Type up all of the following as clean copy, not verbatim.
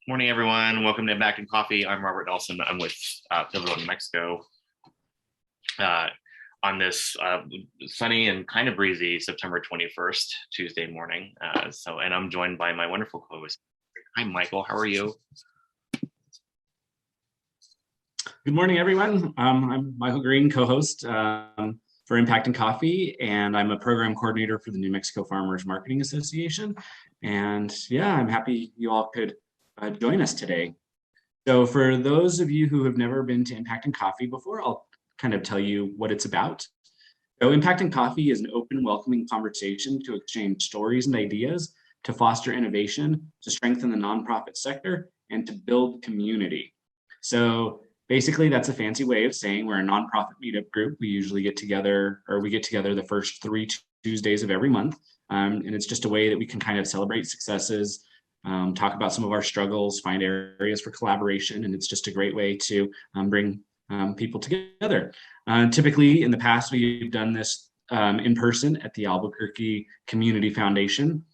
Morning, everyone. Welcome to Back in Coffee. I'm Robert Nelson. I'm with Pivotal New Mexico uh, on this sunny and kind of breezy September 21st, Tuesday morning. And I'm joined by my wonderful co-host. Hi, Michael. How are you? Good morning, everyone. I'm Michael Green, co-host for Impact in Coffee, and I'm a program coordinator for the New Mexico Farmers Marketing Association. And yeah, I'm happy you all could join us today. So for those of you who have never been to Impact in Coffee before, I'll kind of tell you what it's about. So Impact in Coffee is an open, welcoming conversation to exchange stories and ideas, to foster innovation, to strengthen the nonprofit sector, and to build community. So basically, that's a fancy way of saying we're a nonprofit meetup group. We usually get together the first 3 Tuesdays of every month. And it's just a way that we can kind of celebrate successes, talk about some of our struggles, find areas for collaboration. And it's just a great way to bring people together. Typically, in the past, we've done this in person at the Albuquerque Community Foundation.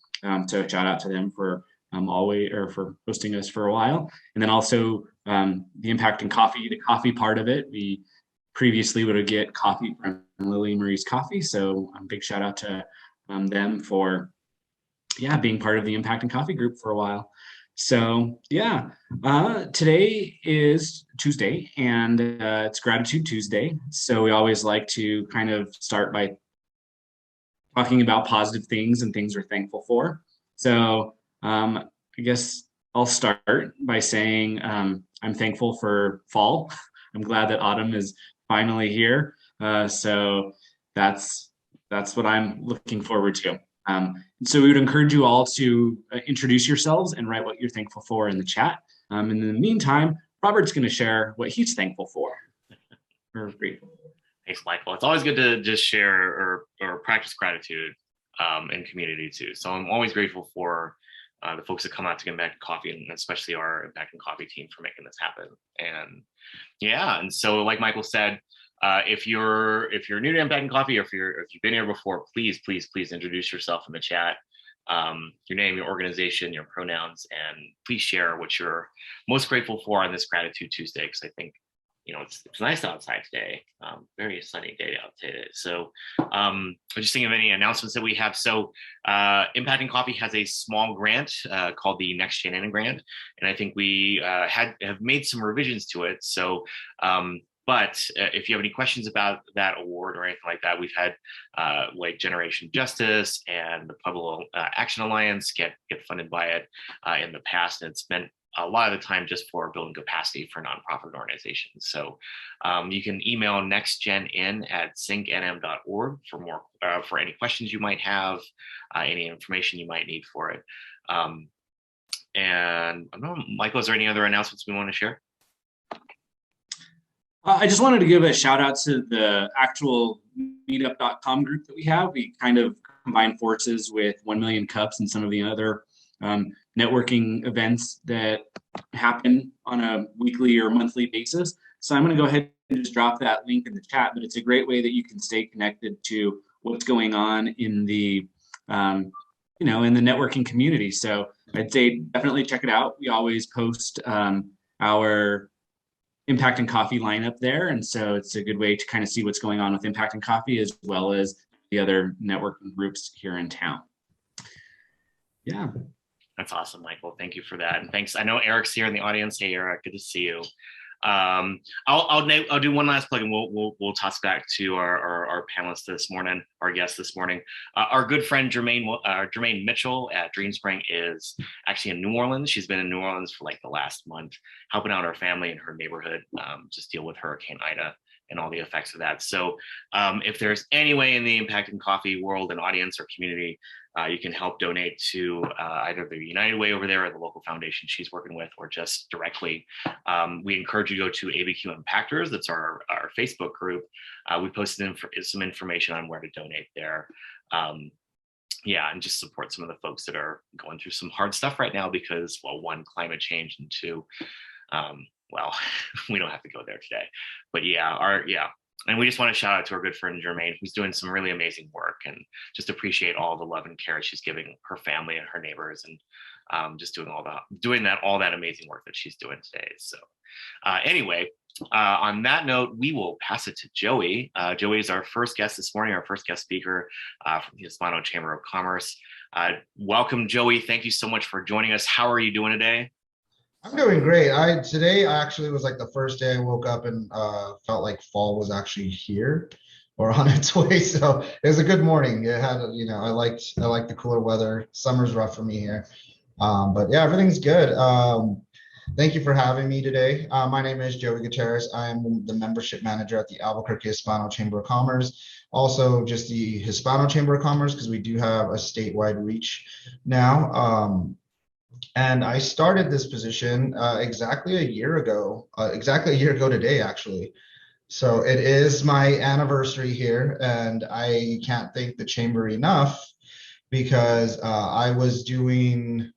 So shout out to them for for hosting us for a while. And then also the Impact in Coffee, the coffee part of it. We previously would get coffee from Lily Marie's Coffee. So big shout out to them for being part of the Impact in Coffee group for a while. So today is Tuesday and it's Gratitude Tuesday. So we always like to kind of start by talking about positive things and things we're thankful for. So I guess I'll start by saying I'm thankful for fall. I'm glad that autumn is finally here. So that's what I'm looking forward to. So we would encourage you all to introduce yourselves and write what you're thankful for in the chat. And in the meantime, Robert's going to share what he's thankful for. Thanks, Michael. It's always good to just share or practice gratitude in community too. So I'm always grateful for the folks that come out to get Impact in Coffee, and especially our Impact in Coffee team for making this happen. And so like Michael said, if you're new to Impact in Coffee, or if you've been here before, please introduce yourself in the chat. Your name, your organization, your pronouns, and please share what you're most grateful for on this Gratitude Tuesday, because I think it's nice outside today. Very sunny day out today. So I'm just thinking of any announcements that we have. So Impact in Coffee has a small grant called the Next Gen Integrand, and I think we have made some revisions to it. So but if you have any questions about that award or anything like that, we've had like Generation Justice and the Pueblo Action Alliance get funded by it in the past, and it's meant a lot of the time just for building capacity for nonprofit organizations. So you can email nextgenin@syncnm.org for more for any questions you might have, any information you might need for it. And I don't know, Michael, is there any other announcements we want to share? I just wanted to give a shout out to the actual meetup.com group that we have. We kind of combine forces with 1 Million Cups and some of the other networking events that happen on a weekly or monthly basis. So I'm going to go ahead and just drop that link in the chat, but it's a great way that you can stay connected to what's going on in the in the networking community. So I'd say definitely check it out. We always post our Impact in Coffee lineup there, and so it's a good way to kind of see what's going on with Impact in Coffee as well as the other networking groups here in town. Yeah. That's awesome, Michael. Thank you for that. And thanks. I know Eric's here in the audience. Hey, Eric, good to see you. I'll do one last plug, and we'll toss back to our panelists this morning, our guest this morning. Our good friend Jermaine Mitchell at Dream Spring is actually in New Orleans. She's been in New Orleans for like the last month, helping out her family in her neighborhood, just deal with Hurricane Ida and all the effects of that. So if there's any way in the Impact in Coffee world and audience or community, you can help donate to either the United Way over there or the local foundation she's working with, or just directly. We encourage you to go to ABQ Impactors. That's our Facebook group. We posted some information on where to donate there. And just support some of the folks that are going through some hard stuff right now because, well, one, climate change, and two, well, we don't have to go there today. But And we just want to shout out to our good friend Jermaine, who's doing some really amazing work, and just appreciate all the love and care she's giving her family and her neighbors, and just doing all that amazing work that she's doing today. So anyway, on that note, we will pass it to Joey. Joey is our first guest this morning, our first guest speaker from the Hispano Chamber of Commerce. Welcome, Joey. Thank you so much for joining us. How are you doing today? I'm doing great. Today actually was like the first day I woke up and felt like fall was actually here or on its way. So it was a good morning. It had, I liked the cooler weather. Summer's rough for me here, but yeah, everything's good. Thank you for having me today. My name is Joey Gutierrez. I am the membership manager at the Albuquerque Hispano Chamber of Commerce. Also, just the Hispano Chamber of Commerce, because we do have a statewide reach now. And I started this position exactly a year ago today, actually. So it is my anniversary here, and I can't thank the chamber enough, because I was doing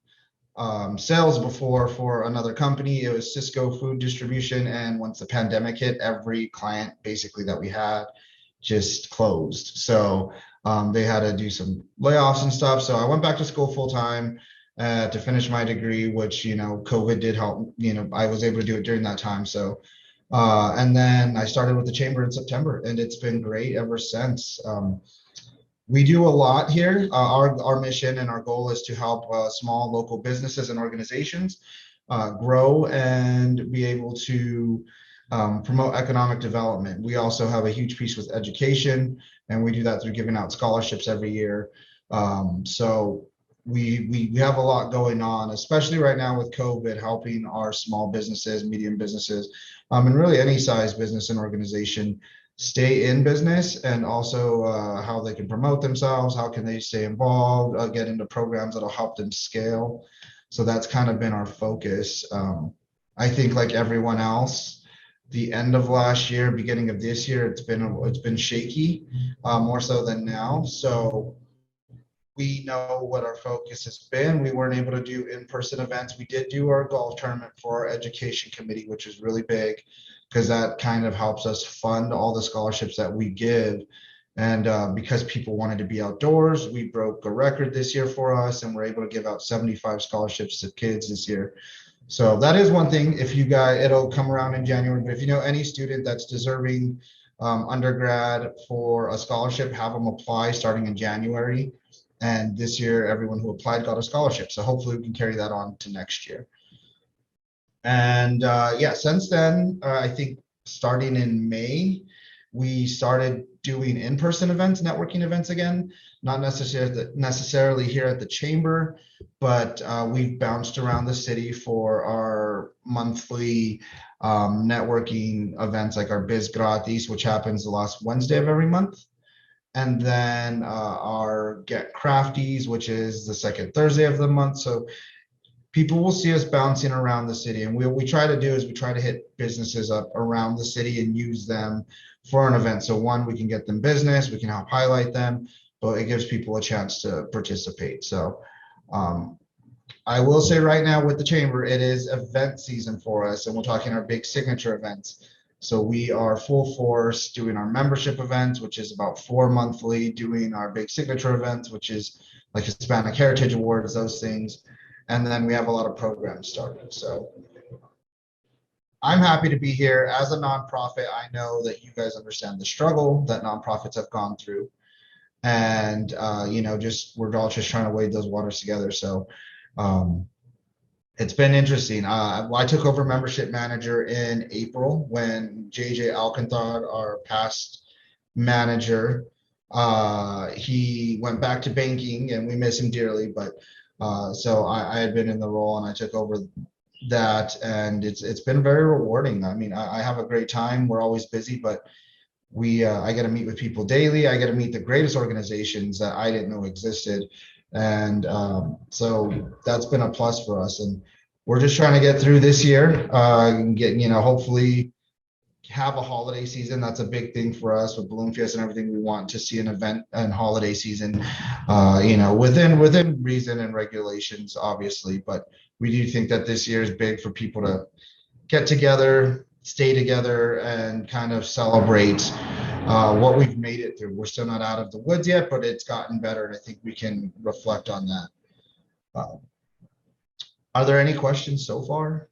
sales before for another company. It was Cisco Food Distribution, and once the pandemic hit, every client basically that we had just closed. So they had to do some layoffs and stuff. So I went back to school full time to finish my degree, which, COVID did help. I was able to do it during that time. So, and then I started with the chamber in September, and it's been great ever since. We do a lot here. Our mission and our goal is to help small local businesses and organizations grow and be able to promote economic development. We also have a huge piece with education, and we do that through giving out scholarships every year. So we have a lot going on, especially right now with COVID, helping our small businesses, medium businesses, and really any size business and organization stay in business, and also how they can promote themselves, how can they stay involved, get into programs that'll help them scale. So that's kind of been our focus. I think, like everyone else, the end of last year, beginning of this year, it's been shaky, more so than now. So we know what our focus has been. We weren't able to do in-person events. We did do our golf tournament for our education committee, which is really big, because that kind of helps us fund all the scholarships that we give. And because people wanted to be outdoors, we broke a record this year for us, and we're able to give out 75 scholarships to kids this year. So that is one thing. If you guys, it'll come around in January, but if you know any student that's deserving undergrad for a scholarship, have them apply starting in January. And this year, everyone who applied got a scholarship. So hopefully we can carry that on to next year. And yeah, since then, I think starting in May, we started doing in-person events, networking events again, not necessarily here at the chamber, but we've bounced around the city for our monthly networking events, like our Biz Gratis, which happens the last Wednesday of every month. And then our Get Crafties, which is the second Thursday of the month. So people will see us bouncing around the city. And what we try to do is we try to hit businesses up around the city and use them for an event. So one, we can get them business, we can help highlight them, but it gives people a chance to participate. So I will say right now with the chamber, it is event season for us, and we're talking our big signature events. So we are full force doing our membership events, which is about 4 monthly, doing our big signature events, which is like Hispanic Heritage Awards, those things. And then we have a lot of programs started. So I'm happy to be here. As a nonprofit, I know that you guys understand the struggle that nonprofits have gone through. And, we're all just trying to wade those waters together. So it's been interesting. I took over membership manager in April when JJ Alcantara, our past manager, he went back to banking, and we miss him dearly. But so I had been in the role, and I took over that, and it's been very rewarding. I mean, I have a great time. We're always busy, but I get to meet with people daily. I get to meet the greatest organizations that I didn't know existed. And so that's been a plus for us, and we're just trying to get through this year, hopefully have a holiday season. That's a big thing for us with Balloon Fiesta and everything. We want to see an event and holiday season, within reason and regulations, obviously. But we do think that this year is big for people to get together, stay together, and kind of celebrate what we've made it through. We're still not out of the woods yet, but it's gotten better, and I think we can reflect on that. Are there any questions so far?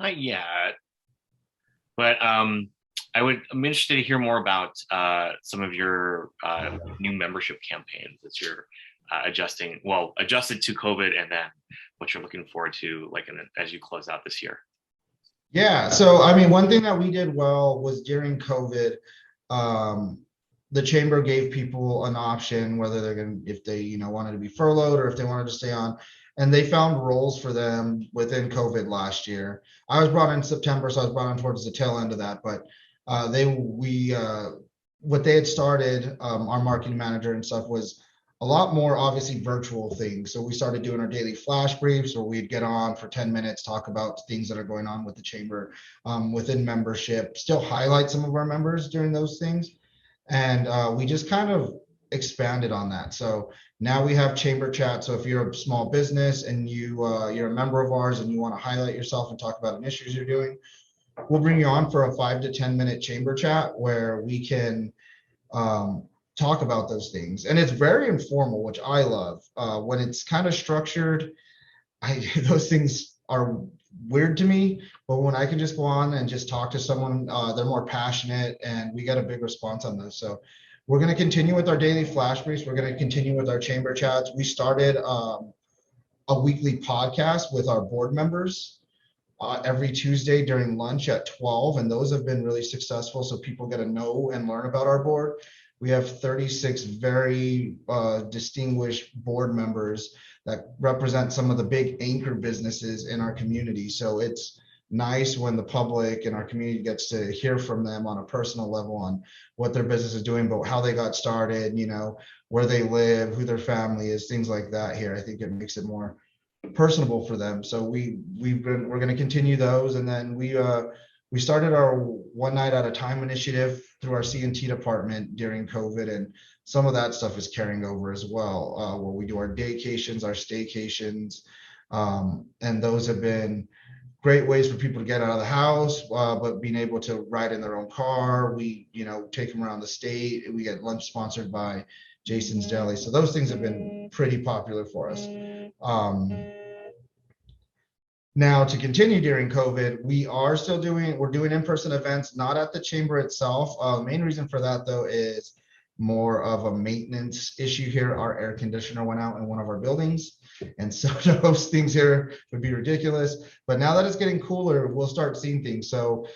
Not yet, but I'm interested to hear more about some of your new membership campaigns that you're adjusted to COVID, and then what you're looking forward to, like as you close out this year. Yeah, so I mean, one thing that we did well was during COVID, the chamber gave people an option whether if they wanted to be furloughed or if they wanted to stay on, and they found roles for them within COVID last year. I was brought in September, so I was brought on towards the tail end of that, but what they had started, our marketing manager and stuff, was a lot more obviously virtual things. So we started doing our daily flash briefs where we'd get on for 10 minutes, talk about things that are going on with the chamber within membership, still highlight some of our members during those things. And we just kind of expanded on that. So now we have chamber chat. So if you're a small business and you're a member of ours and you want to highlight yourself and talk about initiatives you're doing, we'll bring you on for a 5 to 10 minute chamber chat where we can talk about those things. And it's very informal, which I love. When it's kind of structured, those things are weird to me, but when I can just go on and just talk to someone, they're more passionate and we get a big response on those. So we're going to continue with our daily flash briefs. We're going to continue with our chamber chats. We started a weekly podcast with our board members every Tuesday during lunch at 12, and those have been really successful. So people get to know and learn about our board. We have 36 very distinguished board members that represent some of the big anchor businesses in our community. So it's nice when the public and our community gets to hear from them on a personal level on what their business is doing, but how they got started, where they live, who their family is, things like that here. I think it makes it more personable for them. So we're going to continue those. And then we started our one night at a time initiative through our C&T department during COVID, and some of that stuff is carrying over as well, where we do our daycations, our staycations, and those have been great ways for people to get out of the house, but being able to ride in their own car. We, take them around the state. We get lunch sponsored by Jason's Deli. So those things have been pretty popular for us. Now, to continue during COVID, we're doing in-person events, not at the chamber itself. The main reason for that, though, is more of a maintenance issue here. Our air conditioner went out in one of our buildings, and so to host things here would be ridiculous. But now that it's getting cooler, we'll start seeing things. So,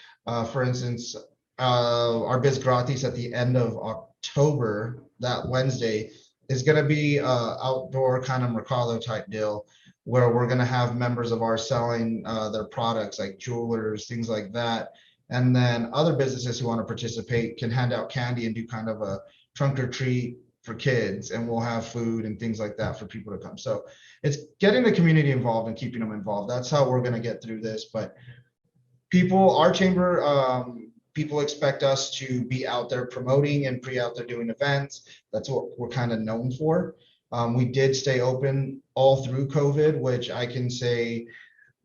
for instance, our Biz Gratis at the end of October, that Wednesday, is going to be outdoor kind of Mercado type deal, where we're going to have members of ours selling their products like jewelers, things like that. And then other businesses who want to participate can hand out candy and do kind of a trunk or treat for kids. And we'll have food and things like that for people to come. So it's getting the community involved and keeping them involved. That's how we're going to get through this. But our chamber, people expect us to be out there promoting and out there doing events. That's what we're kind of known for. We did stay open all through COVID, which I can say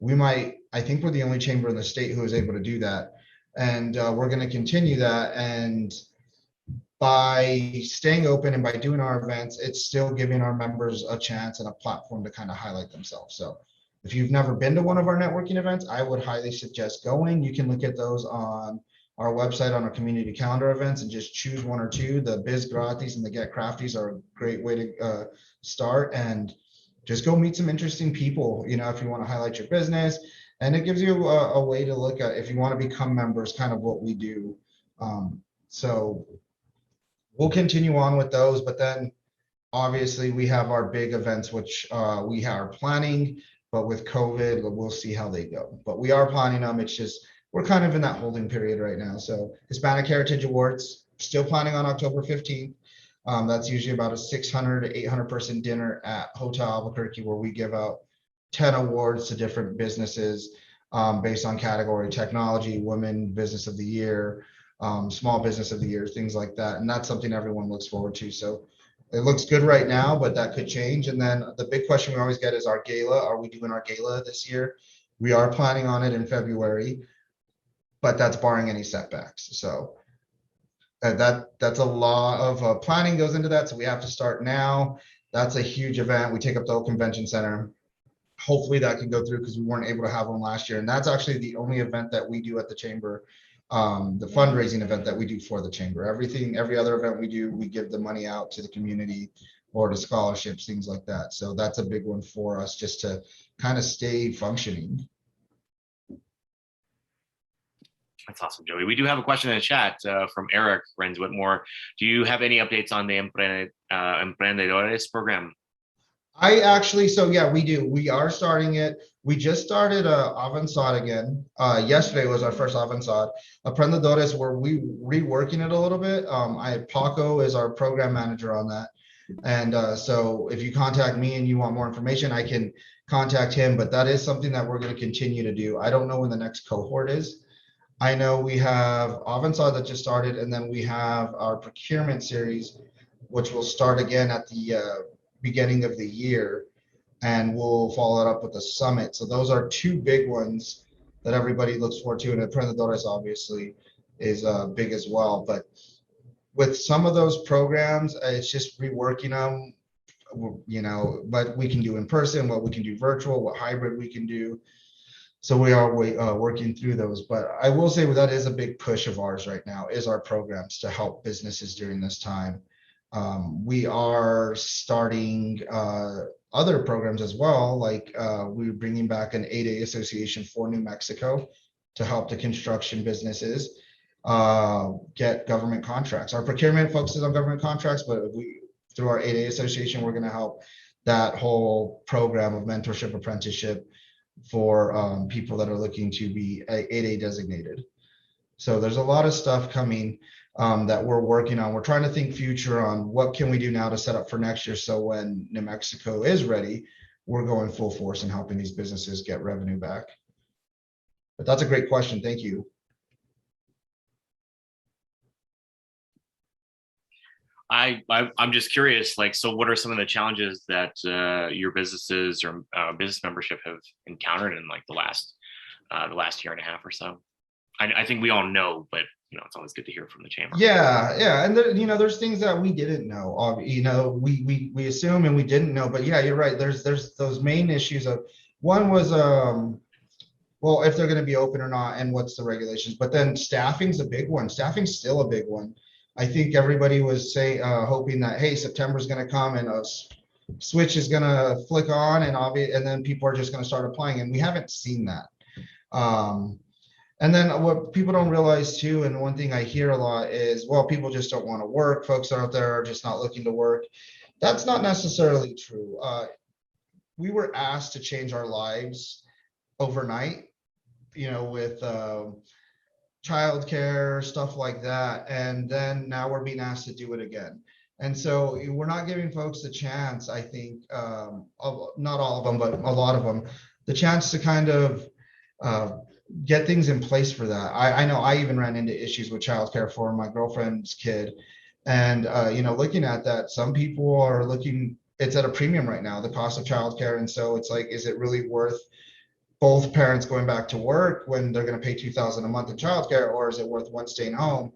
I think we're the only chamber in the state who is able to do that. And we're going to continue that. And by staying open and by doing our events, it's still giving our members a chance and a platform to kind of highlight themselves. So if you've never been to one of our networking events, I would highly suggest going. You can look at those on our website on our community calendar events and just choose one or two. The Biz Gratis and the Get Crafties are a great way to start, and just go meet some interesting people, if you want to highlight your business. And it gives you a way to look at, if you want to become members, kind of what we do. So we'll continue on with those, but then obviously we have our big events, which we are planning, but with COVID, we'll see how they go. But we are planning them. It's just, we're kind of in that holding period right now. So Hispanic Heritage Awards, still planning on October 15th. That's usually about a 600 to 800 person dinner at Hotel Albuquerque, where we give out 10 awards to different businesses based on category: technology, women, business of the year, small business of the year, things like that. And that's something everyone looks forward to. So it looks good right now, but that could change. And then the big question we always get is our gala. Are we doing our gala this year? We are planning on it in February. but that's barring any setbacks. So that's a lot of planning goes into that. So we have to start now. That's a huge event. We take up the whole convention center. Hopefully that can go through because we weren't able to have one last year. And that's actually the only event that we do at the chamber, the fundraising event that we do for the chamber. Every other event we do, we give the money out to the community or to scholarships, things like that. So that's a big one for us just to kind of stay functioning. That's awesome, Joey. We do have a question in the chat from Eric Renz Whitmore. Do you have any updates on the Emprendedores program? So yeah, we do. We are starting it. We just started Avanzad again. Yesterday was our first Avanzad. Emprendedores, we're reworking it a little bit. Paco is our program manager on that. And so if you contact me and you want more information, I can contact him, but that is something that we're going to continue to do. I don't know when the next cohort is. I know we have Avanzad that just started, and then we have our procurement series, which will start again at the beginning of the year, and we'll follow it up with a summit. So those are two big ones that everybody looks forward to, and Emprendedores obviously is big as well. But with some of those programs, it's just reworking them, what we can do in person, what we can do virtual, what hybrid we can do. So we are working through those. But I will say that is a big push of ours right now, is our programs to help businesses during this time. We are starting other programs as well, like we're bringing back an 8A association for New Mexico to help the construction businesses get government contracts. Our procurement focuses on government contracts, but through our 8A association, we're going to help that whole program of mentorship, apprenticeship for people that are looking to be 8A designated. So there's a lot of stuff coming that we're working on. We're trying to think future on what can we do now to set up for next year. So when New Mexico is ready, we're going full force and helping these businesses get revenue back. But that's a great question. Thank you. I'm just curious, so what are some of the challenges that your businesses or business membership have encountered in the last year and a half or so? I think we all know, but it's always good to hear from the chamber. Yeah, and there's things that we didn't know. We assume and we didn't know, but yeah, you're right. There's those main issues of one was well, if they're going to be open or not, and what's the regulations. But then staffing's a big one. Staffing's still a big one. I think everybody was hoping that, hey, September is going to come and a switch is going to flick on and then people are just going to start applying, and we haven't seen that. And then what people don't realize too, and one thing I hear a lot is, well, people just don't want to work. Folks out there are just not looking to work. That's not necessarily true. We were asked to change our lives overnight, with childcare, stuff like that. And then now we're being asked to do it again. And so we're not giving folks the chance, I think, not all of them, but a lot of them, the chance to kind of get things in place for that. I know I even ran into issues with childcare for my girlfriend's kid. And, looking at that, some people are it's at a premium right now, the cost of childcare. And so it's like, is it really worth both parents going back to work when they're going to pay $2,000 a month in childcare, or is it worth one staying home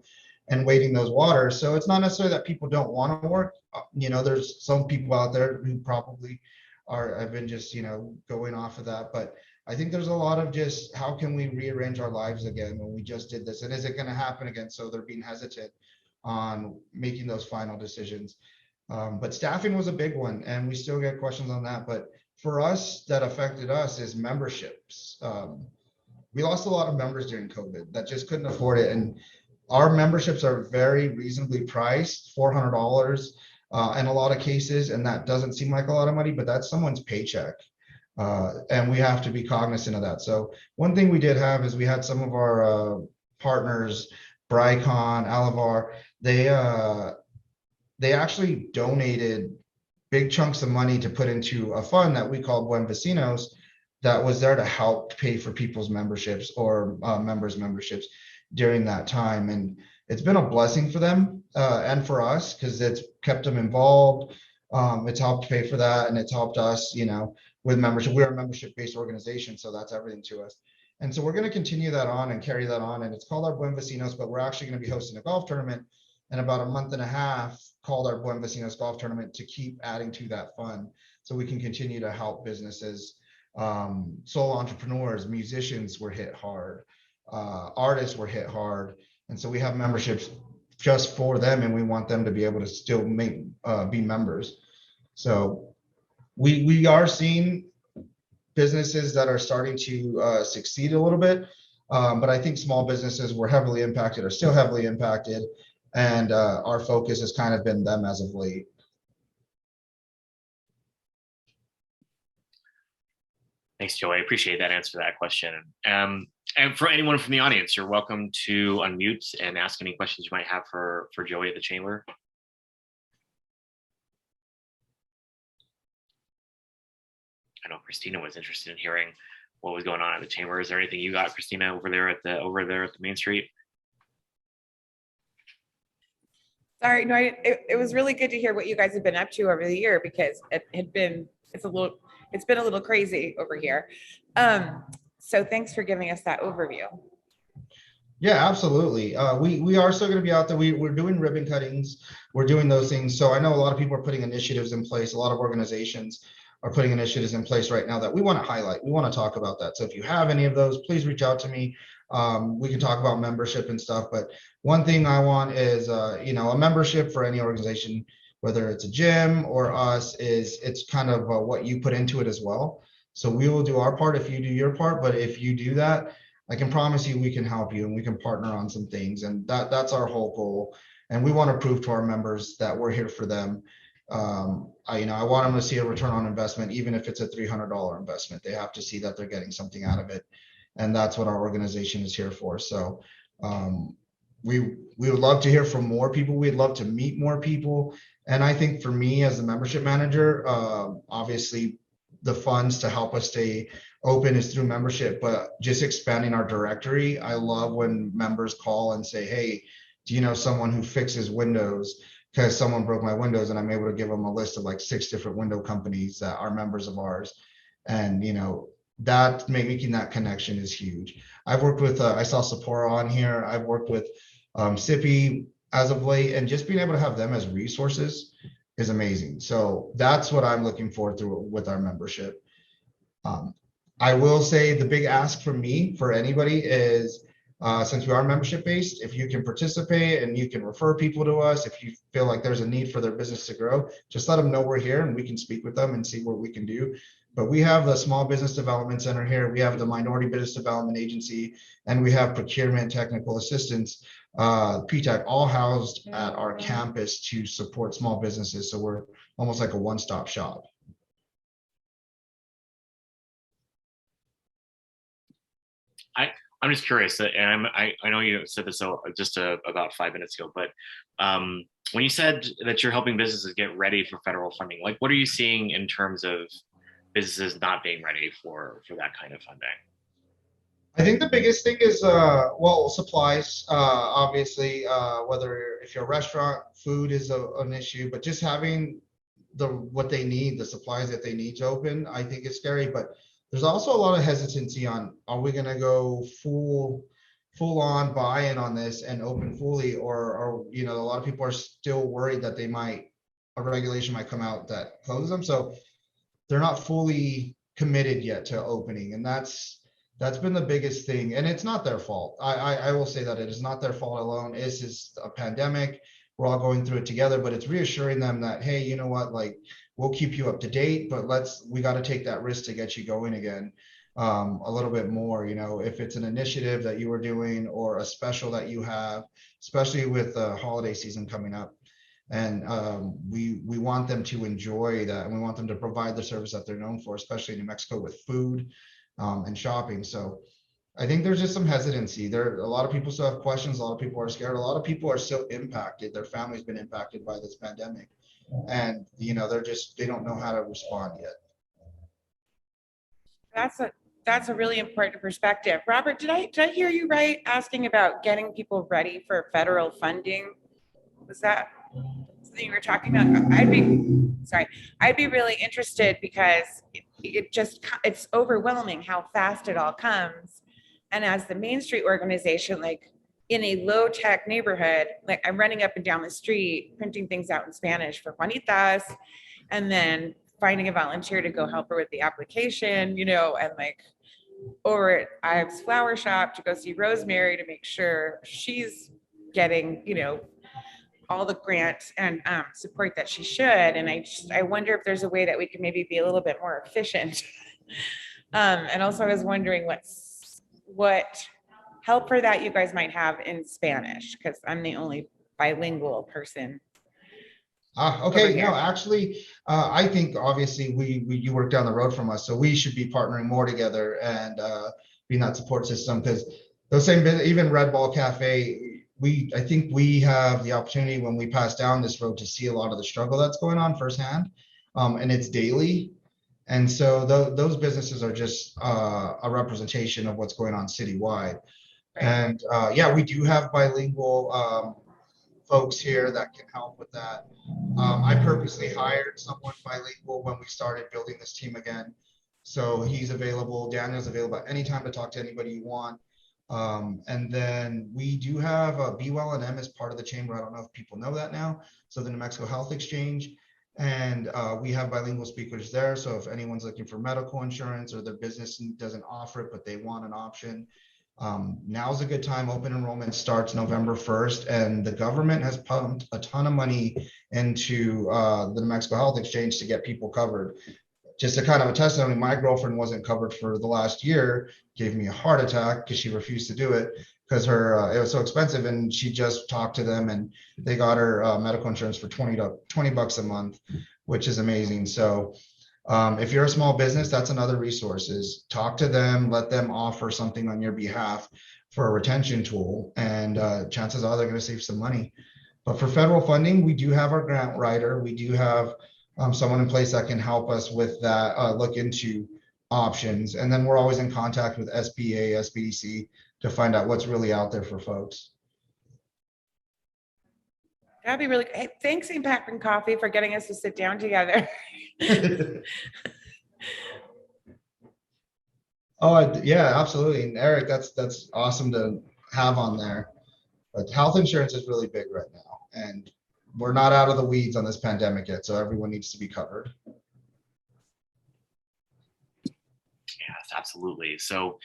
and waiting those waters? So it's not necessarily that people don't want to work. There's some people out there who probably have been just, going off of that. But I think there's a lot of just, how can we rearrange our lives again when we just did this? And is it going to happen again? So they're being hesitant on making those final decisions. But staffing was a big one, and we still get questions on that. But for us, that affected us is memberships. We lost a lot of members during COVID that just couldn't afford it. And our memberships are very reasonably priced, $400 in a lot of cases. And that doesn't seem like a lot of money, but that's someone's paycheck. And we have to be cognizant of that. So one thing we did have is we had some of our partners, Brycon, Alivar, they actually donated big chunks of money to put into a fund that we called Buen Vecinos that was there to help pay for people's memberships or members' memberships during that time. And it's been a blessing for them and for us, because it's kept them involved. It's helped pay for that, and it's helped us, with membership. We're a membership-based organization, so that's everything to us. And so we're going to continue that on and carry that on. And it's called our Buen Vecinos, but we're actually going to be hosting a golf tournament in about a month and a half called our Buen Vecinos Golf Tournament to keep adding to that fund so we can continue to help businesses. Sole entrepreneurs, musicians were hit hard, artists were hit hard. And so we have memberships just for them, and we want them to be able to still be members. So we are seeing businesses that are starting to succeed a little bit. But I think small businesses were heavily impacted, are still heavily impacted. And our focus has kind of been them as of late. Thanks, Joey. I appreciate that answer to that question. And for anyone from the audience, you're welcome to unmute and ask any questions you might have for Joey at the chamber. I know Christina was interested in hearing what was going on at the chamber. Is there anything you got, Christina, over there at the Main Street? Sorry, no, it was really good to hear what you guys have been up to over the year, because it's been a little crazy over here. So thanks for giving us that overview. Yeah, absolutely. We are still going to be out there. We're doing ribbon cuttings. We're doing those things. So I know a lot of people are putting initiatives in place. A lot of organizations are putting initiatives in place right now that we want to highlight. We want to talk about that. So if you have any of those, please reach out to me. We can talk about membership and stuff. But one thing I want is, a membership for any organization, whether it's a gym or us, it's kind of what you put into it as well. So we will do our part if you do your part. But if you do that, I can promise you we can help you and we can partner on some things. And that's our whole goal. And we want to prove to our members that we're here for them. I want them to see a return on investment, even if it's a $300 investment. They have to see that they're getting something out of it. And that's what our organization is here for. So we would love to hear from more people. We'd love to meet more people. And I think for me as the membership manager, obviously the funds to help us stay open is through membership, but just expanding our directory. I love when members call and say, hey, do you know someone who fixes windows? Because someone broke my windows, and I'm able to give them a list of like 6 different window companies that are members of ours. And, that making that connection is huge. I've worked with, I saw Sapporo on here. I've worked with Sippy as of late, and just being able to have them as resources is amazing. So that's what I'm looking forward to with our membership. I will say the big ask from me for anybody is, since we are membership based, if you can participate and you can refer people to us, if you feel like there's a need for their business to grow, just let them know we're here and we can speak with them and see what we can do. But we have the Small Business Development Center here. We have the Minority Business Development Agency, and we have Procurement Technical Assistance, PTAC, all housed at our campus to support small businesses. So we're almost like a one-stop shop. I'm just curious, and I know you said this just about 5 minutes ago, but when you said that you're helping businesses get ready for federal funding, like what are you seeing in terms of businesses not being ready for that kind of funding? I think the biggest thing is, supplies, obviously, whether if you're a restaurant, food is an issue, but just having what they need, the supplies that they need to open, I think is scary. But there's also a lot of hesitancy on, are we going to go full on buy-in on this and open fully, or a lot of people are still worried that a regulation might come out that closes them. So they're not fully committed yet to opening. And that's been the biggest thing. And it's not their fault. I will say that it is not their fault alone. It's just a pandemic. We're all going through it together, but it's reassuring them that, hey, you know what, like, we'll keep you up to date, but we got to take that risk to get you going again a little bit more. If it's an initiative that you were doing or a special that you have, especially with the holiday season coming up. And we want them to enjoy that, and we want them to provide the service that they're known for, especially in New Mexico with food and shopping. So I think there's just some hesitancy. A lot of people still have questions. A lot of people are scared. A lot of people are still impacted. Their family's been impacted by this pandemic, and they don't know how to respond yet. That's a really important perspective. Robert, did I hear you right asking about getting people ready for federal funding? Was that something you were talking about? I'd be really interested, because it's overwhelming how fast it all comes. And as the Main Street organization, like in a low tech neighborhood, like I'm running up and down the street, printing things out in Spanish for Juanitas, and then finding a volunteer to go help her with the application, and like over at Ives Flower Shop to go see Rosemary to make sure she's getting, all the grants and support that she should. And I wonder if there's a way that we can maybe be a little bit more efficient. And also I was wondering what help for that you guys might have in Spanish, because I'm the only bilingual person. Okay, no, actually, I think obviously you work down the road from us, so we should be partnering more together and being that support system, because those same, even Red Ball Cafe, I think we have the opportunity when we pass down this road to see a lot of the struggle that's going on firsthand, and it's daily. And so those businesses are just a representation of what's going on citywide. Right. And yeah, we do have bilingual folks here that can help with that. I purposely hired someone bilingual when we started building this team again. So he's available, Daniel's available at any time to talk to anybody you want. And then we do have a BeWellNM as part of the chamber. I don't know if people know that now. So the New Mexico Health Exchange. And we have bilingual speakers there. So if anyone's looking for medical insurance or their business doesn't offer it, but they want an option, now's a good time. Open enrollment starts November 1st, and the government has pumped a ton of money into the New Mexico Health Exchange to get people covered. Just a kind of a testimony, my girlfriend wasn't covered for the last year, gave me a heart attack because she refused to do it because it was so expensive, and she just talked to them and they got her medical insurance for $20 a month, which is amazing. So if you're a small business, that's another resource, is talk to them, let them offer something on your behalf for a retention tool, and chances are they're going to save some money. But for federal funding, we do have our grant writer. We do have someone in place that can help us with that, look into options. And then we're always in contact with SBA, SBDC to find out what's really out there for folks. That'd be really good. Hey, thanks, Impact and Coffee, for getting us to sit down together. Oh, yeah, absolutely. And Eric, that's awesome to have on there. But health insurance is really big right now, and we're not out of the weeds on this pandemic yet, so everyone needs to be covered. Yes, absolutely. So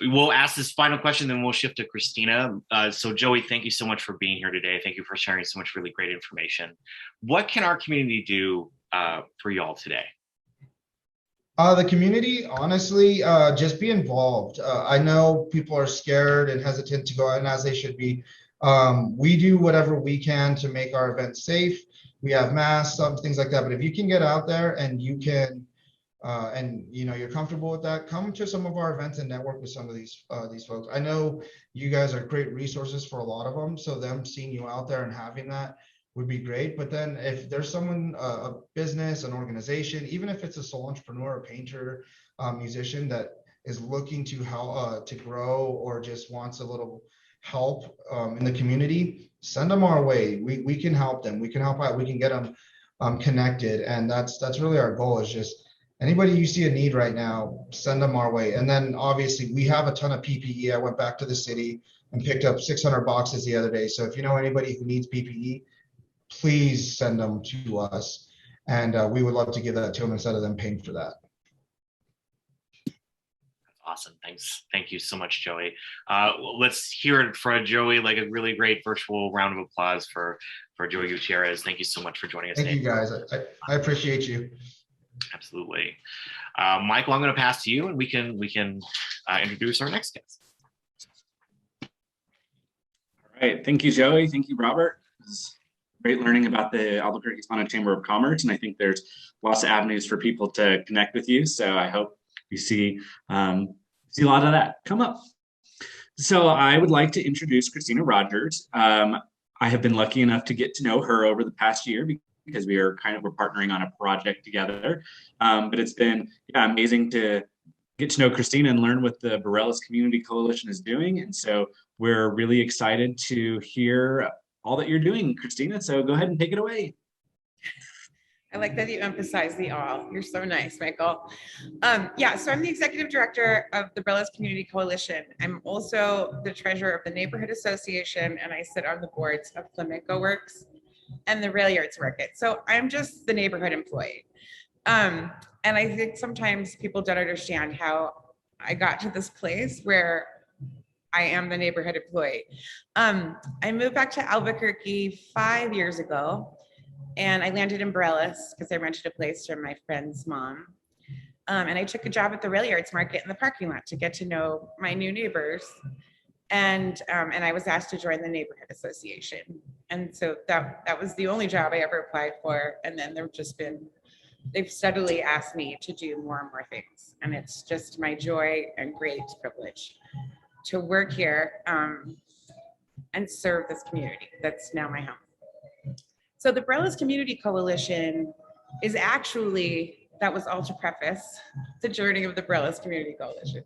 we'll ask this final question, then we'll shift to Christina. So Joey, thank you so much for being here today. Thank you for sharing so much really great information. What can our community do for y'all today? The community, honestly, just be involved. I know people are scared and hesitant to go out, and as they should be. We do whatever we can to make our events safe. We have masks, some things like that. But if you can get out there and you can, and you're comfortable with that, come to some of our events and network with some of these folks. I know you guys are great resources for a lot of them, so them seeing you out there and having that would be great. But then if there's someone, a business, an organization, even if it's a sole entrepreneur, a painter, musician that is looking to how to grow or just wants a little help in the community, send them our way. We can help them. We can help out. We can get them connected, and that's really our goal, is just anybody you see a need right now, send them our way. And then obviously we have a ton of PPE. I went back to the city and picked up 600 boxes the other day. So if you know anybody who needs PPE, please send them to us, and we would love to give that to them instead of them paying for that. Awesome. Thanks. Thank you so much, Joey. Let's hear it for Joey, like a really great virtual round of applause for Joey Gutierrez. Thank you so much for joining us today. Thank you guys. I appreciate you. Absolutely. Michael, I'm going to pass to you, and we can introduce our next guest. All right. Thank you, Joey. Thank you, Robert. It was great learning about the Albuquerque Hispano Chamber of Commerce, and I think there's lots of avenues for people to connect with you. So I hope you see a lot of that come up. So I would like to introduce Christina Rogers. I have been lucky enough to get to know her over the past year because we're partnering on a project together. But it's been amazing to get to know Cristina and learn what the Barelas Community Coalition is doing. And so we're really excited to hear all that you're doing, Cristina. So go ahead and take it away. I like that you emphasize the all. You're so nice, Michael. Yeah, so I'm the executive director of the Barelas Community Coalition. I'm also the treasurer of the Neighborhood Association, and I sit on the boards of Flamenco Works and the Rail Yards Market. So I'm just the neighborhood employee. And I think sometimes people don't understand how I got to this place where I am the neighborhood employee. I moved back to Albuquerque 5 years ago, and I landed in Barelas because I rented a place from my friend's mom. And I took a job at the Rail Yards Market in the parking lot to get to know my new neighbors. And I was asked to join the neighborhood association. And so that was the only job I ever applied for. And then they've steadily asked me to do more and more things. And it's just my joy and great privilege to work here and serve this community that's now my home. So the Barelas Community Coalition is actually, that was all to preface the journey of the Barelas Community Coalition.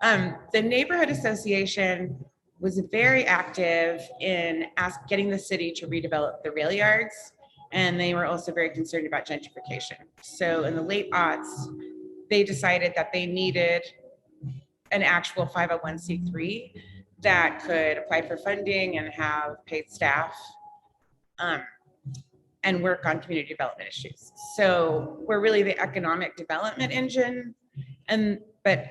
The Neighborhood Association was very active in getting the city to redevelop the rail yards, and they were also very concerned about gentrification. So in the late aughts, they decided that they needed an actual 501c3 that could apply for funding and have paid staff and work on community development issues. So we're really the economic development engine, but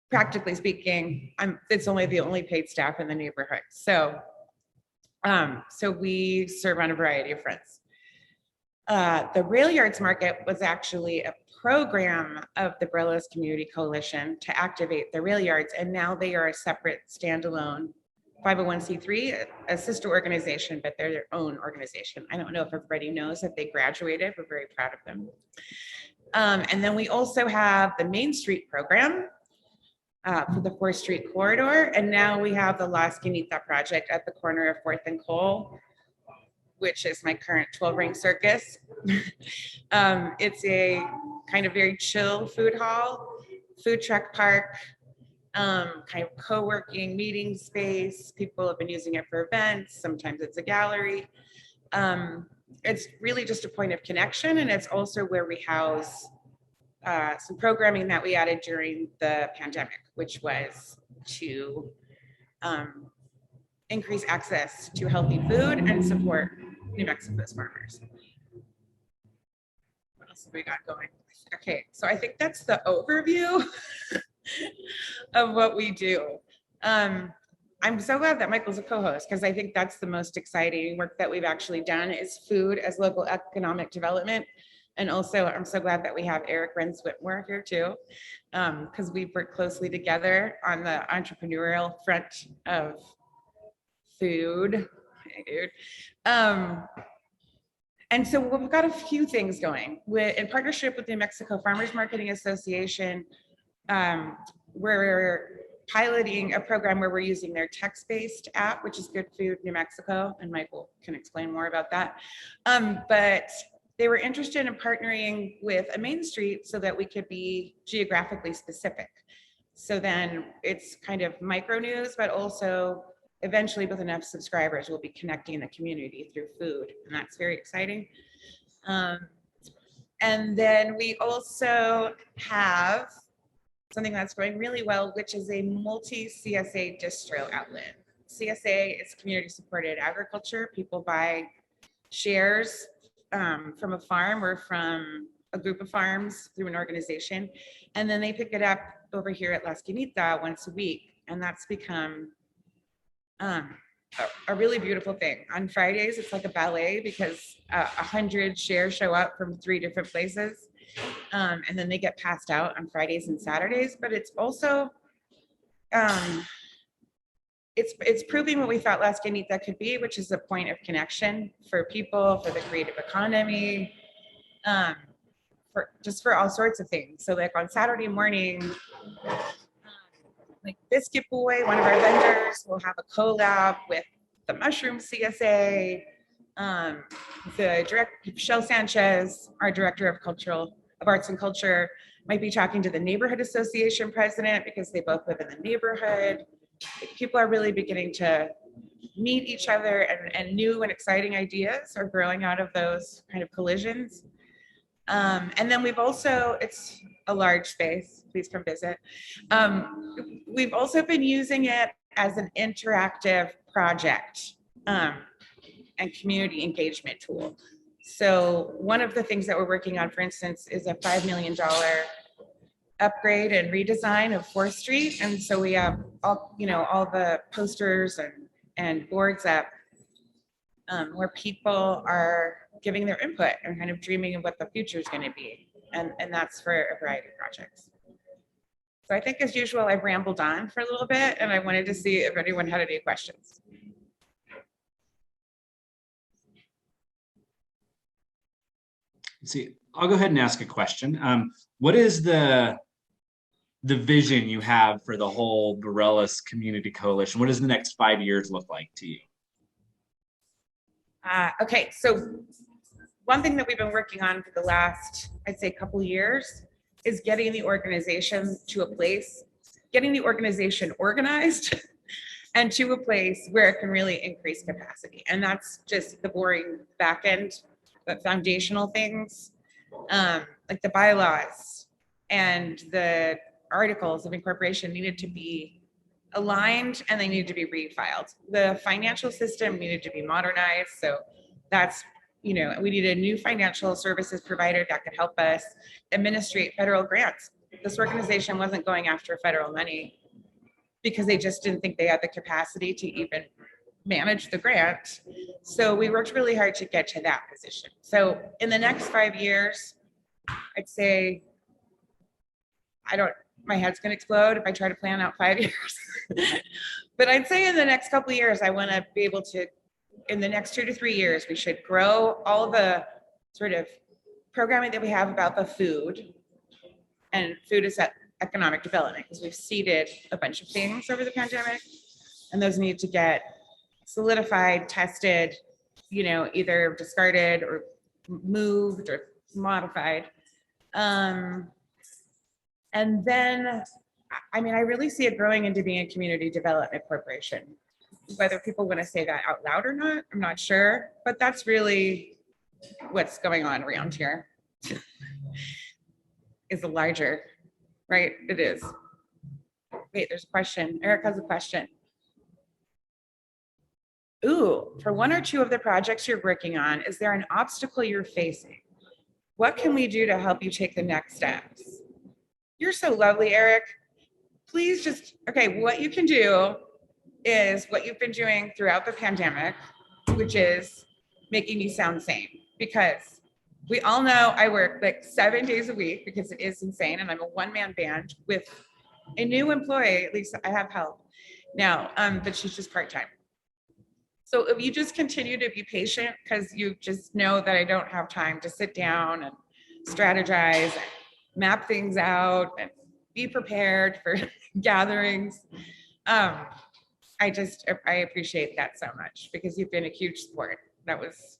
practically speaking, it's only the only paid staff in the neighborhood. So we serve on a variety of fronts. The Rail Yards Market was actually a program of the Barelas Community Coalition to activate the rail yards, and now they are a separate standalone 501c3, a sister organization, but they're their own organization. I don't know if everybody knows that they graduated. We're very proud of them. And then we also have the Main Street program for the 4th Street corridor. And now we have the La Esquinita project at the corner of 4th and Cole, which is my current 12-ring circus. It's a kind of very chill food hall, food truck park, kind of co-working meeting space. People have been using it for events. Sometimes it's a gallery. It's really just a point of connection. And it's also where we house some programming that we added during the pandemic, which was to increase access to healthy food and support New Mexico's farmers. What else have we got going? Okay, so I think that's the overview of what we do. I'm so glad that Michael's a co-host, because I think that's the most exciting work that we've actually done is food as local economic development. And also, I'm so glad that we have Eric Renz-Whitmore here too, because we've worked closely together on the entrepreneurial front of food. And so we've got a few things going. In partnership with the New Mexico Farmers Marketing Association, we're piloting a program where we're using their text-based app, which is Good Food New Mexico, and Michael can explain more about that. But they were interested in partnering with a Main Street so that we could be geographically specific. So then it's kind of micro news, but also eventually with enough subscribers, we'll be connecting the community through food, and that's very exciting. And then we also have something that's going really well, which is a multi-CSA distro outlet. CSA is community supported agriculture. People buy shares from a farm or from a group of farms through an organization, and then they pick it up over here at La Esquinita once a week, and that's become a really beautiful thing. On Fridays, it's like a ballet because 100 shares show up from 3 different places, and then they get passed out on Fridays and Saturdays. But it's also it's proving what we thought La Esquinita could be, which is a point of connection for people, for the creative economy, for all sorts of things. So like on Saturday morning, like Biscuit Boy, one of our vendors, will have a collab with the Mushroom CSA. Michelle Sanchez, our director of arts and culture, might be talking to the neighborhood association president because they both live in the neighborhood. People are really beginning to meet each other, and new and exciting ideas are growing out of those kind of collisions. And then we've also, it's a large space, please come visit. We've also been using it as an interactive project and community engagement tool. So one of the things that we're working on, for instance, is a $5 million upgrade and redesign of 4th Street. And so we have all, all the posters and boards up where people are giving their input and kind of dreaming of what the future is going to be. And that's for a variety of projects. So I think, as usual, I've rambled on for a little bit, and I wanted to see if anyone had any questions. Let's see, I'll go ahead and ask a question. What is the vision you have for the whole Barelas Community Coalition? What does the next 5 years look like to you? Okay, so one thing that we've been working on for the last, I'd say, couple years is getting the organization to a place, getting the organization organized and to a place where it can really increase capacity. And that's just the boring back end, but foundational things, like the bylaws and the articles of incorporation needed to be aligned, and they needed to be refiled. The financial system needed to be modernized. So that's, we needed a new financial services provider that could help us administrate federal grants. This organization wasn't going after federal money because they just didn't think they had the capacity to even manage the grant. So we worked really hard to get to that position. So in the next 5 years, I'd say, my head's gonna explode if I try to plan out 5 years. But I'd say in the next couple of years, I wanna be able to, in the next 2 to 3 years, we should grow all the sort of programming that we have about the food, and food is economic development, because we've seeded a bunch of things over the pandemic, and those need to get solidified, tested, either discarded or moved or modified. And then, I really see it growing into being a community development corporation. Whether people want to say that out loud or not, I'm not sure, but that's really what's going on around here. Is a larger, right? It is. Wait, there's a question. Eric has a question. Ooh, for 1 or 2 of the projects you're working on, is there an obstacle you're facing? What can we do to help you take the next steps? You're so lovely, Eric. Please just, okay, what you can do is what you've been doing throughout the pandemic, which is making me sound sane, because we all know I work like 7 days a week, because it is insane, and I'm a one-man band with a new employee. At least I have help now, but she's just part-time. So if you just continue to be patient, because you just know that I don't have time to sit down and strategize and map things out and be prepared for gatherings. I appreciate that so much, because you've been a huge support. That was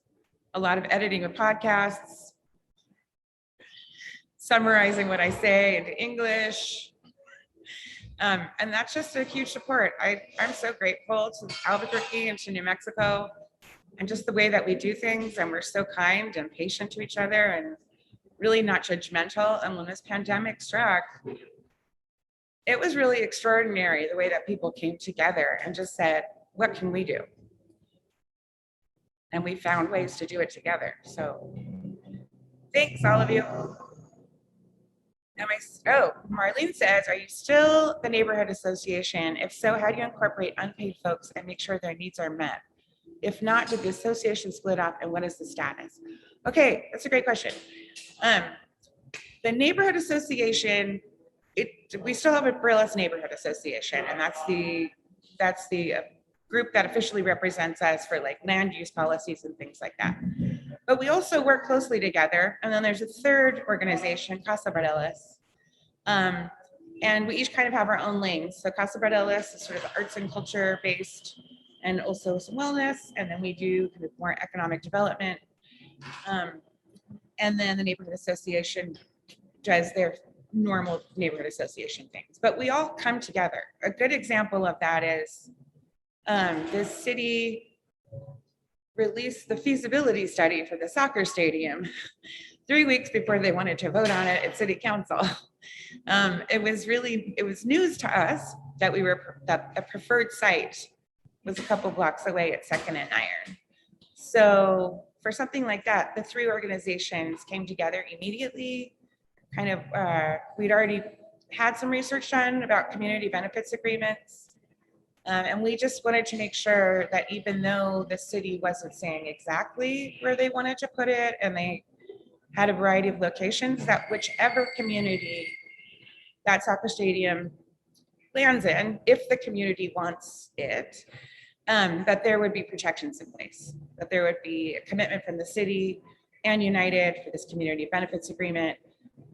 a lot of editing of podcasts, summarizing what I say into English. And that's just a huge support. I'm so grateful to Albuquerque and to New Mexico, and just the way that we do things. And we're so kind and patient to each other, and really not judgmental. And when this pandemic struck, it was really extraordinary the way that people came together and just said, what can we do? And we found ways to do it together. So thanks, all of you. Marlene says, are you still the neighborhood association? If so, how do you incorporate unpaid folks and make sure their needs are met? If not, did the association split up, and what is the status? Okay, that's a great question. The neighborhood association, we still have a Barelas neighborhood association, and that's the group that officially represents us for like land use policies and things like that. But we also work closely together. And then there's a third organization, Casa Barelas. And we each kind of have our own lanes. So Casa Barelas is sort of arts and culture based, and also some wellness. And then we do kind of more economic development. And then the neighborhood association does their normal neighborhood association things. But we all come together. A good example of that is the city released the feasibility study for the soccer stadium 3 weeks before they wanted to vote on it at city council. It was news to us that that a preferred site was a couple blocks away at 2nd and Iron. So for something like that, the three organizations came together immediately. Kind of, we'd already had some research done about community benefits agreements. And we just wanted to make sure that even though the city wasn't saying exactly where they wanted to put it, and they had a variety of locations, that whichever community that soccer stadium lands in, if the community wants it, that there would be protections in place, that there would be a commitment from the city and United for this community benefits agreement,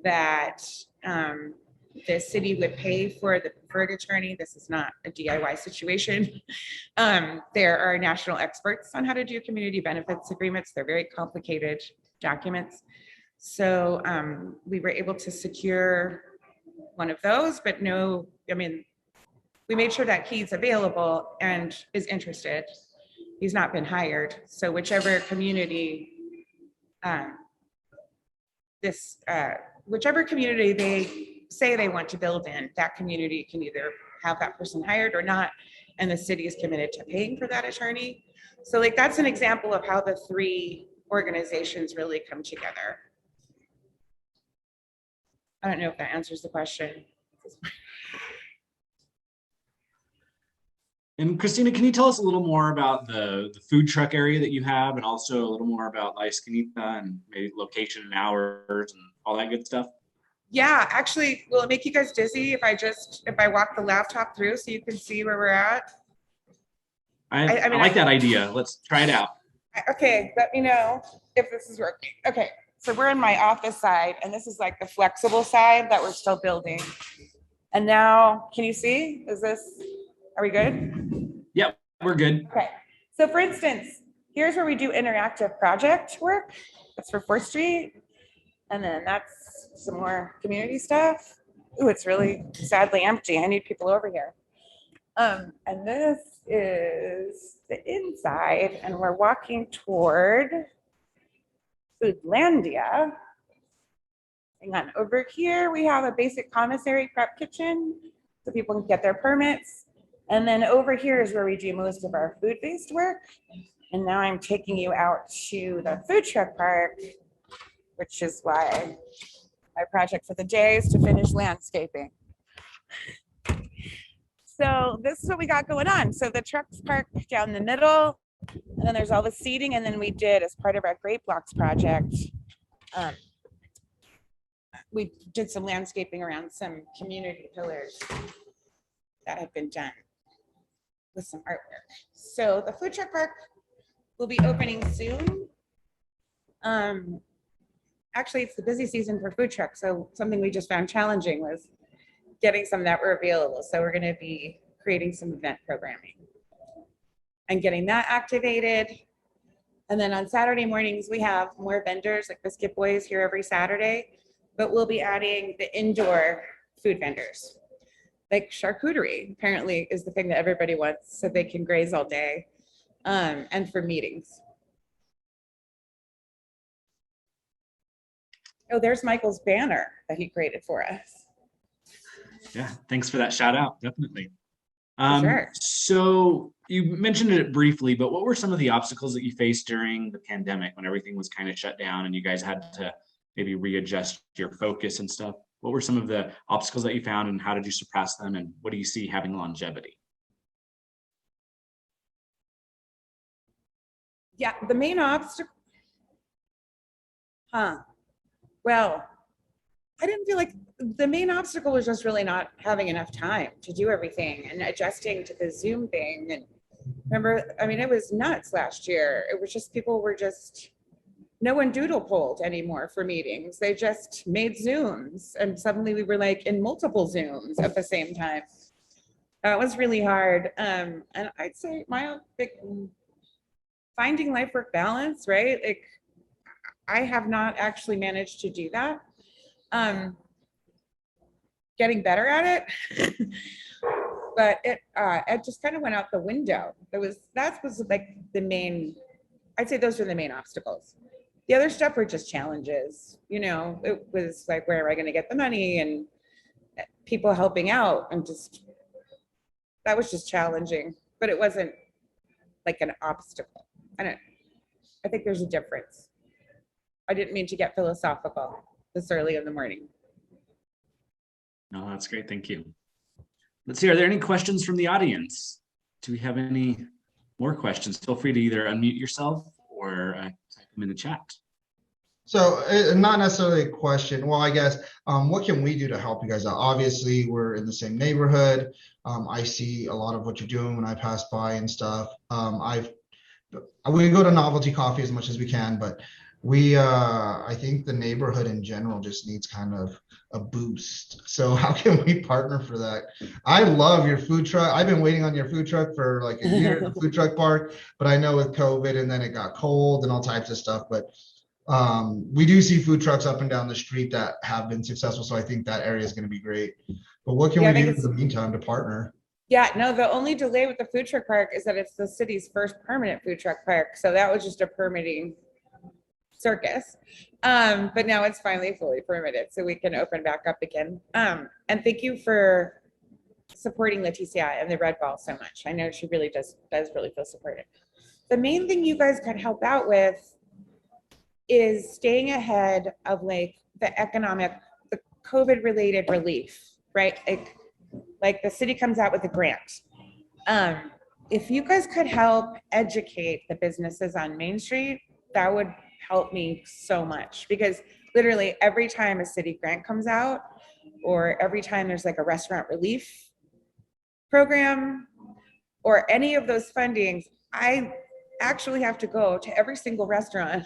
that the city would pay for the preferred attorney. This is not a DIY situation. There are national experts on how to do community benefits agreements. They're very complicated documents. So we were able to secure one of those, but no, I mean, we made sure that he's available and is interested. He's not been hired. So whichever community, whichever community they say they want to build in, that community can either have that person hired or not, and the city is committed to paying for that attorney. So like that's an example of how the three organizations really come together. I don't know if that answers the question. And Christina, can you tell us a little more about the food truck area that you have, and also a little more about La Esquinita and maybe location and hours and all that good stuff? Yeah, actually, will it make you guys dizzy if I walk the laptop through so you can see where we're at? I like that idea. Let's try it out. Okay, let me know if this is working. Okay, so we're in my office side, and this is like the flexible side that we're still building. And now, can you see? Are we good? Yep, we're good. Okay, so for instance, here's where we do interactive project work. That's for 4th Street. And then that's some more community stuff. Ooh, it's really sadly empty. I need people over here. And this is the inside, and we're walking toward Foodlandia. Hang on, over here we have a basic commissary prep kitchen so people can get their permits. And then over here is where we do most of our food-based work. And now I'm taking you out to the food truck park, which is why my project for the day is to finish landscaping. So this is what we got going on. So the trucks parked down the middle, and then there's all the seating. And then we did, as part of our Great Blocks project, we did some landscaping around some community pillars that have been done with some artwork. So the food truck park will be opening soon. Actually, it's the busy season for food trucks. So something we just found challenging was getting some that were available. So we're going to be creating some event programming and getting that activated. And then on Saturday mornings, we have more vendors like Biscuit Boys here every Saturday, but we'll be adding the indoor food vendors. Like charcuterie apparently is the thing that everybody wants so they can graze all day, and for meetings. Oh, there's Michael's banner that he created for us. Yeah, thanks for that shout out, definitely. Sure. So you mentioned it briefly, but what were some of the obstacles that you faced during the pandemic when everything was kind of shut down and you guys had to maybe readjust your focus and stuff? What were some of the obstacles that you found, and how did you suppress them, and what do you see having longevity? Yeah, the main obstacle, well, I didn't feel like the main obstacle was just really not having enough time to do everything and adjusting to the Zoom thing. And remember, I mean, it was nuts last year. It was just, people were just, no one doodle polled anymore for meetings. They just made Zooms, and suddenly we were like in multiple Zooms at the same time. It was really hard. And I'd say my big, finding life work balance, right? Like, I have not actually managed to do that. Getting better at it. but it just kind of went out the window. That was like the main, I'd say those were the main obstacles. The other stuff were just challenges. You know, it was like, where am I going to get the money, and people helping out, and just, that was just challenging, but it wasn't like an obstacle. I think there's a difference. I didn't mean to get philosophical this early in the morning. No, that's great. Thank you. Let's see, are there any questions from the audience? Do we have any more questions? Feel free to either unmute yourself or type them in the chat. So not necessarily a question. Well, I guess, what can we do to help you guys out? Obviously, we're in the same neighborhood. I see a lot of what you're doing when I pass by and stuff. We go to Novelty Coffee as much as we can, but I think the neighborhood in general just needs kind of a boost. So how can we partner for that? I love your food truck. I've been waiting on your food truck for like a year at the food truck park, but I know with COVID and then it got cold and all types of stuff, but we do see food trucks up and down the street that have been successful. So I think that area is going to be great. But what can we do in the meantime to partner? Yeah, no, the only delay with the food truck park is that it's the city's first permanent food truck park. So that was just a permitting circus. But now it's finally fully permitted, so we can open back up again. And thank you for supporting the TCI and the Red Ball so much. I know she really does really feel supported. The main thing you guys could help out with is staying ahead of like the COVID related relief, right? Like the city comes out with a grant. If you guys could help educate the businesses on Main Street, that would help me so much, because literally every time a city grant comes out, or every time there's like a restaurant relief program or any of those fundings, I actually have to go to every single restaurant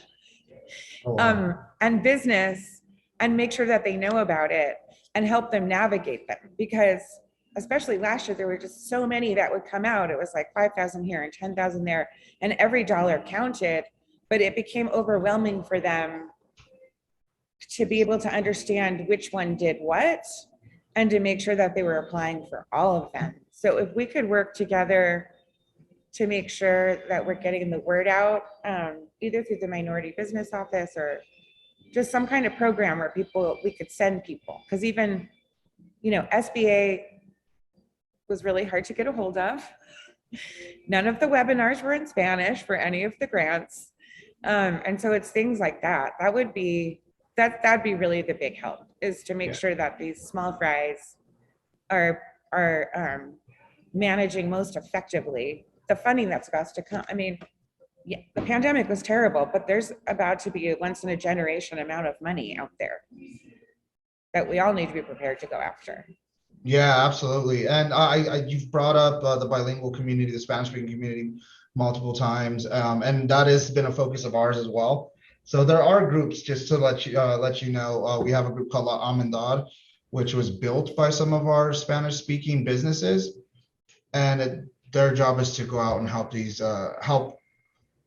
and business and make sure that they know about it and help them navigate them, because especially last year there were just so many that would come out. It was like 5,000 here and 10,000 there, and every dollar counted, but it became overwhelming for them to be able to understand which one did what and to make sure that they were applying for all of them. So if we could work together to make sure that we're getting the word out, either through the minority business office or just some kind of program where we could send people, because even, you know, SBA was really hard to get a hold of. None of the webinars were in Spanish for any of the grants. And so it's things like that. That'd be really the big help, is to make sure that these small fries are managing most effectively the funding that's about to come. I mean, yeah, the pandemic was terrible, but there's about to be a once in a generation amount of money out there that we all need to be prepared to go after. Yeah, absolutely. And you've brought up the bilingual community, the Spanish speaking community multiple times. And that has been a focus of ours as well. So there are groups, just to let you know, we have a group called La Amendad, which was built by some of our Spanish speaking businesses. And their job is to go out and help help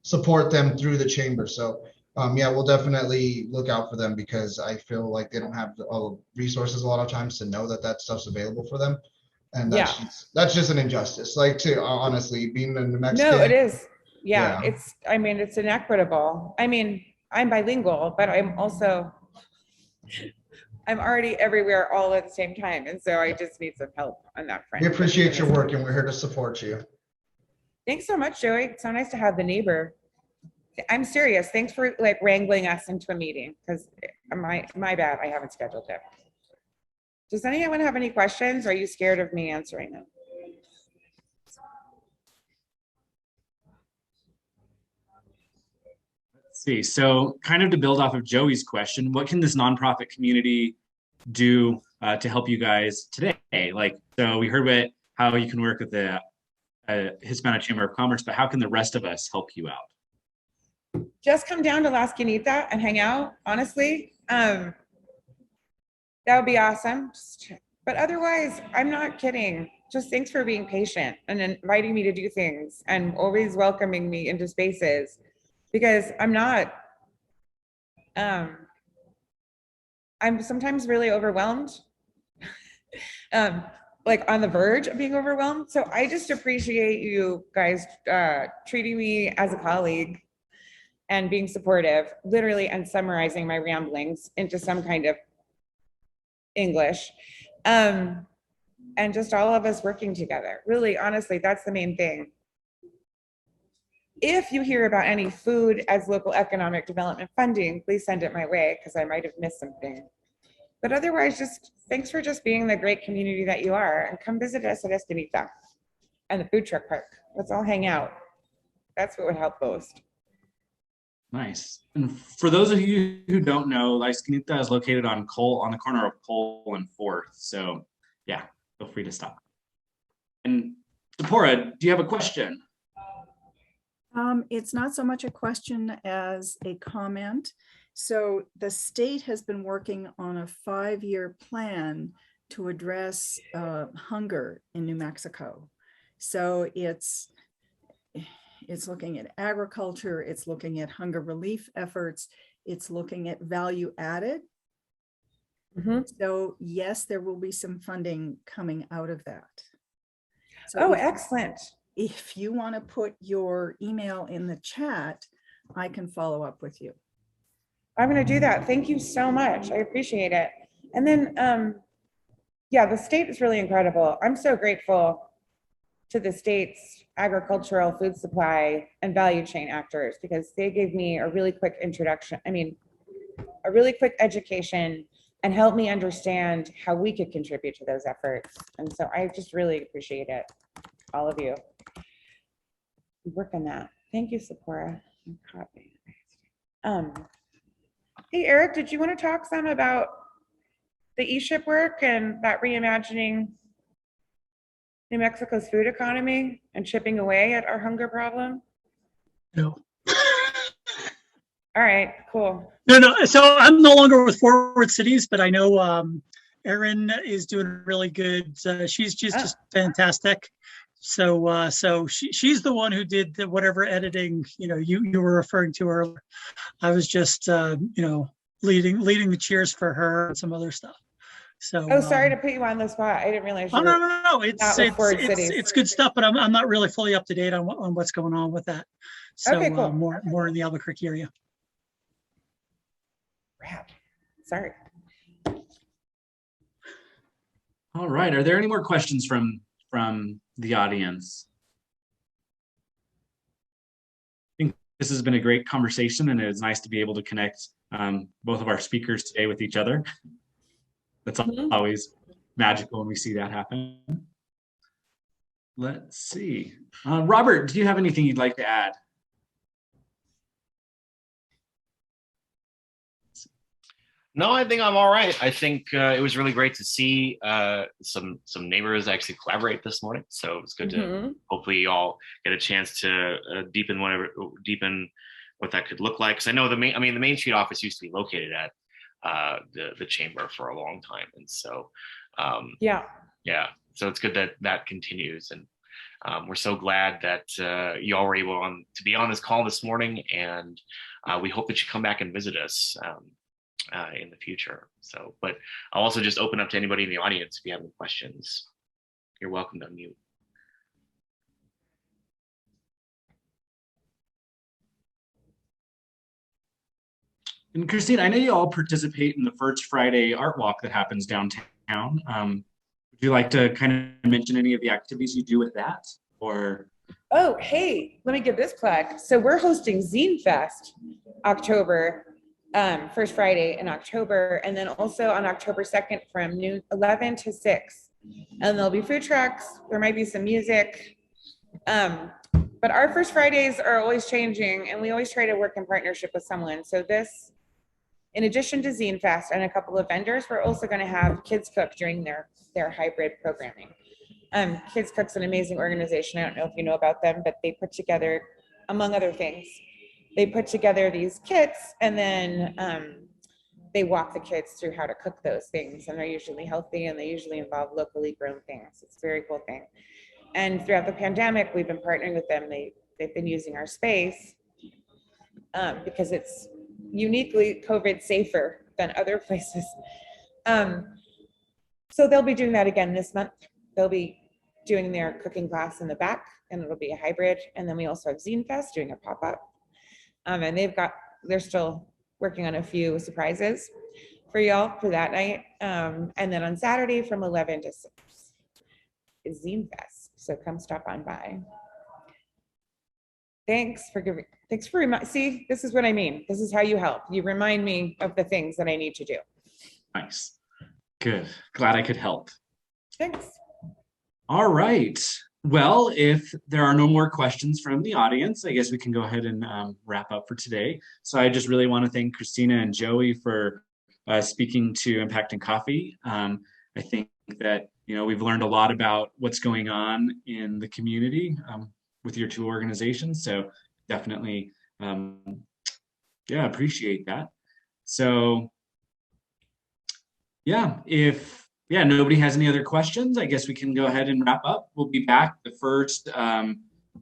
support them through the chamber. So yeah, we'll definitely look out for them, because I feel like they don't have all the resources a lot of times to know that stuff's available for them. And that's just an injustice. Like, to honestly, being in New Mexico. No, it is. Yeah, it's inequitable. I mean, I'm bilingual, but I'm already everywhere all at the same time. And so I just need some help on that front. We appreciate your work, and we're here to support you. Thanks so much, Joey. It's so nice to have the neighbor. I'm serious. Thanks for like wrangling us into a meeting, because my bad, I haven't scheduled it. Does anyone have any questions? Or are you scared of me answering them? Let's see. So kind of to build off of Joey's question, what can this nonprofit community do to help you guys today? Like, so we heard how you can work with the Hispano Chamber of Commerce, but how can the rest of us help you out? Just come down to La Esquinita and hang out, honestly. That would be awesome. But otherwise, I'm not kidding. Just thanks for being patient and inviting me to do things and always welcoming me into spaces, because I'm sometimes really overwhelmed. like on the verge of being overwhelmed. So I just appreciate you guys treating me as a colleague and being supportive, literally, and summarizing my ramblings into some kind of English. And just all of us working together. Really, honestly, that's the main thing. If you hear about any food as local economic development funding, please send it my way because I might have missed something. But otherwise, just thanks for just being the great community that you are, and come visit us at Escanita and the food truck park. Let's all hang out. That's what would help most. Nice. And for those of you who don't know, La Esquinita is located on the corner of Cole and 4th. So yeah, feel free to stop. And Zipporah, do you have a question? It's not so much a question as a comment. So the state has been working on a 5-year plan to address hunger in New Mexico. So it's looking at agriculture, it's looking at hunger relief efforts, it's looking at value added. So yes, there will be some funding coming out of that. So excellent. If you want to put your email in the chat, I can follow up with you. I'm going to do that. Thank you so much. I appreciate it. And then, yeah, the state is really incredible. I'm so grateful to the state's agricultural, food supply, and value chain actors because they gave me a really quick introduction. I mean, a really quick education and helped me understand how we could contribute to those efforts. And so I just really appreciate it. All of you. Work on that. Thank you, Zipporah. Copy. Hey, Eric, did you want to talk some about the e-ship work and that reimagining New Mexico's food economy and chipping away at our hunger problem? No. All right, cool. No. So I'm no longer with Forward Cities, but I know Erin is doing really good. She's just fantastic. So she's the one who did whatever editing you were referring to earlier. I was just leading the cheers for her and some other stuff. So sorry to put you on the spot. I didn't realize. Oh no. It's good stuff, but I'm not really fully up to date on what's going on with that. So okay, cool. More in the Albuquerque area. Crap. Sorry. All right. Are there any more questions from the audience? I think this has been a great conversation, and it's nice to be able to connect both of our speakers today with each other. That's always magical when we see that happen. Let's see. Robert, do you have anything you'd like to add? No, I think I'm all right. I think it was really great to see some neighbors actually collaborate this morning. So it was good to hopefully you all get a chance to deepen what that could look like. Because I know the Main Street office used to be located at the chamber for a long time, and so yeah. So it's good that continues, and we're so glad that you all were able to be on this call this morning, and we hope that you come back and visit us in the future. So, but I'll also just open up to anybody in the audience if you have any questions. You're welcome to unmute. And Christina, I know you all participate in the First Friday Art Walk that happens downtown. Would you like to kind of mention any of the activities you do with that? Or oh, hey, let me give this plug. So we're hosting Zine Fest October, first Friday in October, and then also on October 2nd from noon 11 to 6. And there'll be food trucks. There might be some music. But our First Fridays are always changing, and we always try to work in partnership with someone. So this, in addition to Zine Fest and a couple of vendors, we're also going to have Kids Cook during their hybrid programming. Kids Cook's an amazing organization. I don't know if you know about them, but they put together, among other things, they put together these kits, and then they walk the kids through how to cook those things. And they're usually healthy, and they usually involve locally grown things. It's a very cool thing. And throughout the pandemic, we've been partnering with them. They've been using our space because it's uniquely COVID safer than other places. So they'll be doing that again this month. they'll be doing their cooking class in the back, and it'll be a hybrid. And then we also have Zine Fest doing a pop-up. And they're still working on a few surprises for y'all for that night. And then on Saturday from 11 to 6 is Zine Fest. So come stop on by. Thanks for see, this is what I mean. This is how you help. You remind me of the things that I need to do. Nice. Good. Glad I could help. Thanks. All right. Well, if there are no more questions from the audience, I guess we can go ahead and wrap up for today. So I just really want to thank Christina and Joey for speaking to Impacting Coffee. I think that, we've learned a lot about what's going on in the community with your two organizations. So definitely, appreciate that. So if nobody has any other questions, I guess we can go ahead and wrap up. We'll be back the first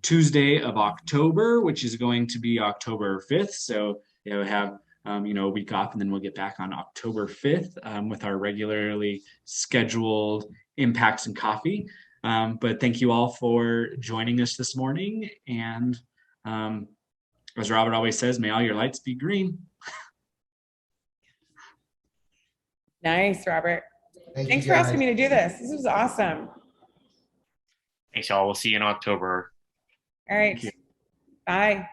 Tuesday of October, which is going to be October 5th. So we'll have a week off, and then we'll get back on October 5th with our regularly scheduled Impacts and Coffee. But thank you all for joining us this morning. And as Robert always says, may all your lights be green. Nice, Robert. Thank Thanks you, for guys. asking me to do this. This was awesome. Thanks, y'all. We'll see you in October. All right. Thank you. Bye.